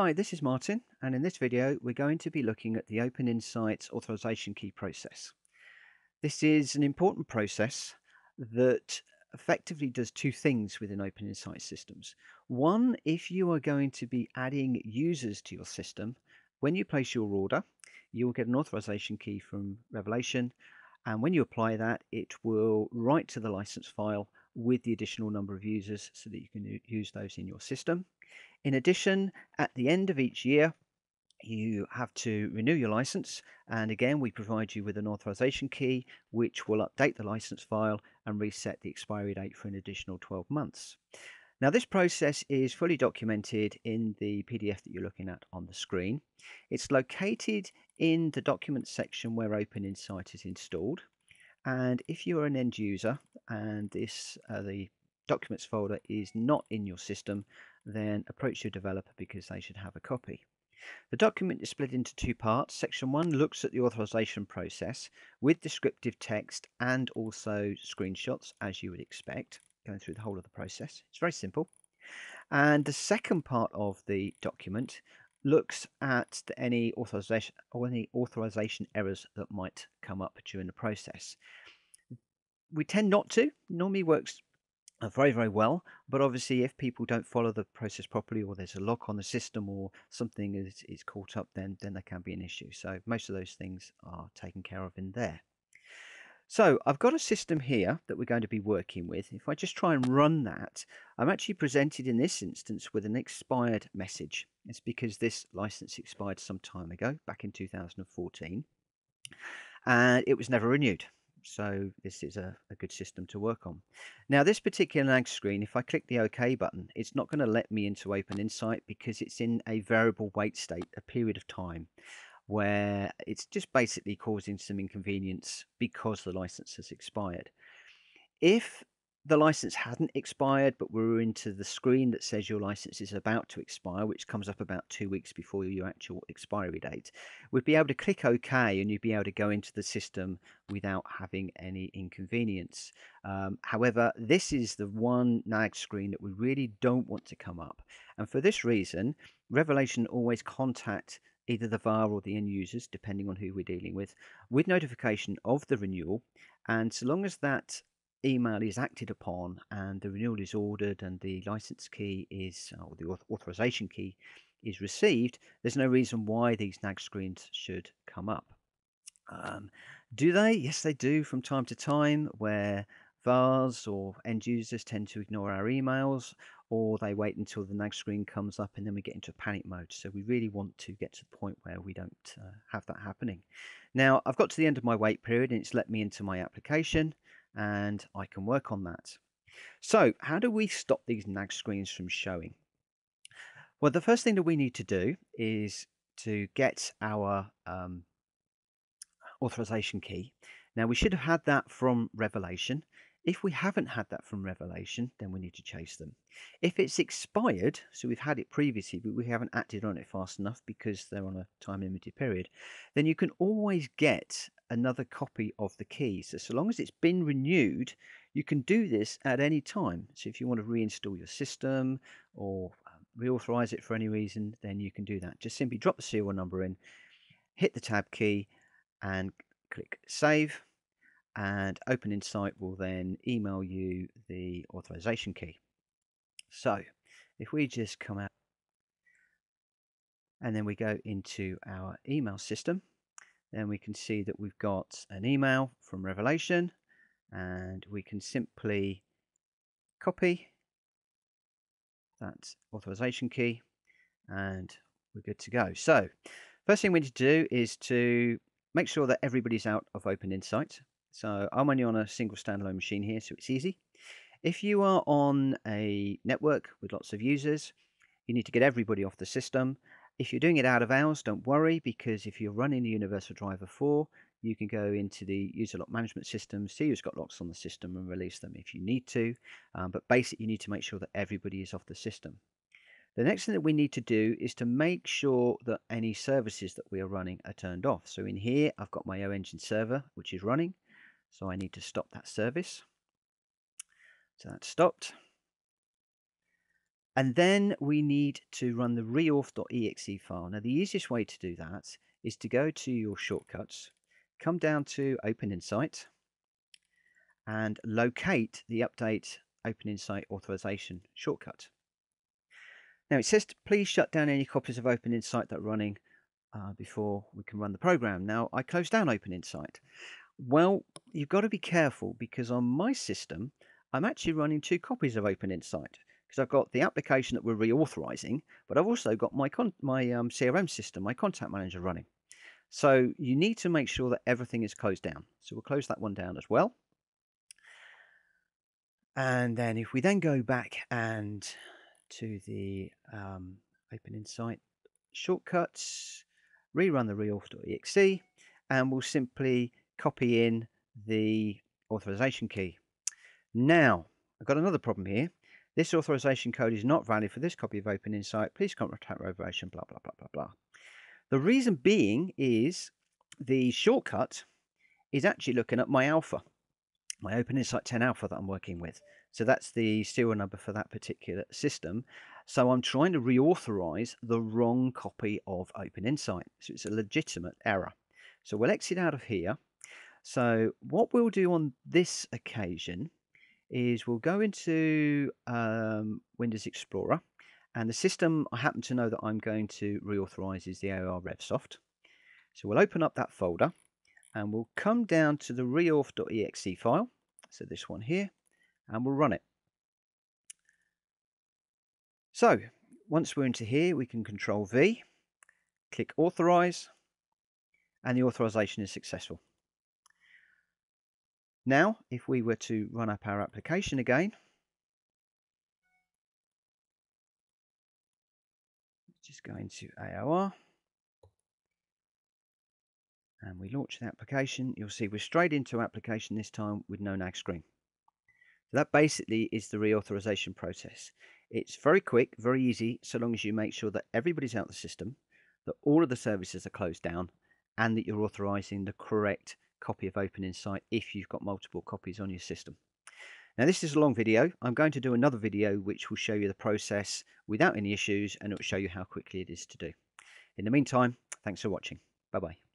Hi, this is Martin, and in this video, we're going to be looking at the OpenInsight authorization key process. This is an important process that effectively does two things within OpenInsight systems. One, if you are going to be adding users to your system, when you place your order, you will get an authorization key from Revelation, and when you apply that, it will write to the license file with the additional number of users so that you can use those in your system. In addition, at the end of each year, you have to renew your license, and again we provide you with an authorization key which will update the license file and reset the expiry date for an additional 12 months. Now this process is fully documented in the PDF that you're looking at on the screen. It's located in the documents section where OpenInsight is installed, and if you're an end user and the documents folder is not in your system, then approach your developer because they should have a copy. The document is split into two parts. Section 1 looks at the authorization process with descriptive text and also screenshots, as you would expect, going through the whole of the process. It's very simple. And the second part of the document looks at any authorization errors that might come up during the process. We tend not to. Normally works very, very well, but obviously if people don't follow the process properly, or there's a lock on the system, or something is caught up, then there can be an issue. So most of those things are taken care of in there. So I've got a system here that we're going to be working with. If I just try and run that, I'm actually presented in this instance with an expired message. It's because this license expired some time ago, back in 2014, and it was never renewed. So this is a good system to work on. Now this particular nag screen, if I click the OK button, it's not going to let me into OpenInsight because it's in a variable wait state, a period of time where it's just basically causing some inconvenience because the license has expired. If the license hadn't expired, but we were into the screen that says your license is about to expire, which comes up about 2 weeks before your actual expiry date, we'd be able to click OK and you'd be able to go into the system without having any inconvenience. However, this is the one nag screen that we really don't want to come up. And for this reason, Revelation always contact either the VAR or the end users, depending on who we're dealing with notification of the renewal. And so long as that email is acted upon and the renewal is ordered and the license key is, or the authorization key is received, there's no reason why these nag screens should come up. Do they? Yes, they do from time to time, where VARs or end users tend to ignore our emails, or they wait until the nag screen comes up and then we get into panic mode. So we really want to get to the point where we don't have that happening. Now, I've got to the end of my wait period and it's let me into my application, and I can work on that. So how do we stop these nag screens from showing? Well, the first thing that we need to do is to get our authorization key. Now, we should have had that from Revelation. If we haven't had that from Revelation, then we need to chase them. If it's expired, so we've had it previously, but we haven't acted on it fast enough because they're on a time limited period, then you can always get another copy of the key. So long as it's been renewed, you can do this at any time. So if you want to reinstall your system or reauthorize it for any reason, then you can do that. Just simply drop the serial number in, hit the tab key, and click save, and OpenInsight will then email you the authorization key. So if we just come out and then we go into our email system, then we can see that we've got an email from Revelation, and we can simply copy that authorization key and we're good to go. So first thing we need to do is to make sure that everybody's out of OpenInsight. So I'm only on a single standalone machine here, so it's easy. If you are on a network with lots of users, you need to get everybody off the system. If you're doing it out of hours, don't worry, because if you're running the Universal Driver 4, you can go into the user lock management system, see who's got locks on the system and release them if you need to. But basically, you need to make sure that everybody is off the system. The next thing that we need to do is to make sure that any services that we are running are turned off. So in here, I've got my OEngine server, which is running. So I need to stop that service. So that's stopped. And then we need to run the Reauth.exe file. Now, the easiest way to do that is to go to your shortcuts, come down to OpenInsight, and locate the Update OpenInsight Authorization shortcut. Now, it says to please shut down any copies of OpenInsight that are running before we can run the program. Now, I closed down OpenInsight. Well, you've got to be careful because on my system, I'm actually running 2 copies of OpenInsight because I've got the application that we're reauthorizing, but I've also got my CRM system, my contact manager running. So you need to make sure that everything is closed down. So we'll close that one down as well. And then if we then go back and to the OpenInsight shortcuts, rerun the Reauth.exe, and we'll simply copy in the authorization key. Now, I've got another problem here. This authorization code is not valid for this copy of OpenInsight. Please contact Reauth, blah, blah, blah, blah, blah. The reason being is the shortcut is actually looking at my alpha, my OpenInsight 10 alpha that I'm working with. So that's the serial number for that particular system. So I'm trying to reauthorize the wrong copy of OpenInsight. So it's a legitimate error. So we'll exit out of here. So what we'll do on this occasion is we'll go into Windows Explorer, and the system I happen to know that I'm going to reauthorize is the AOR RevSoft. So we'll open up that folder and we'll come down to the Reauth.exe file, so this one here, and we'll run it. So once we're into here, we can Control V, click Authorize, and the authorization is successful. Now, if we were to run up our application again, just go into AOR, and we launch the application, you'll see we're straight into application this time with no nag screen. So that basically is the reauthorization process. It's very quick, very easy, so long as you make sure that everybody's out of the system, that all of the services are closed down, and that you're authorizing the correct copy of OpenInsight if you've got multiple copies on your system. Now, this is a long video. I'm going to do another video which will show you the process without any issues, and it will show you how quickly it is to do. In the meantime, thanks for watching. Bye-bye.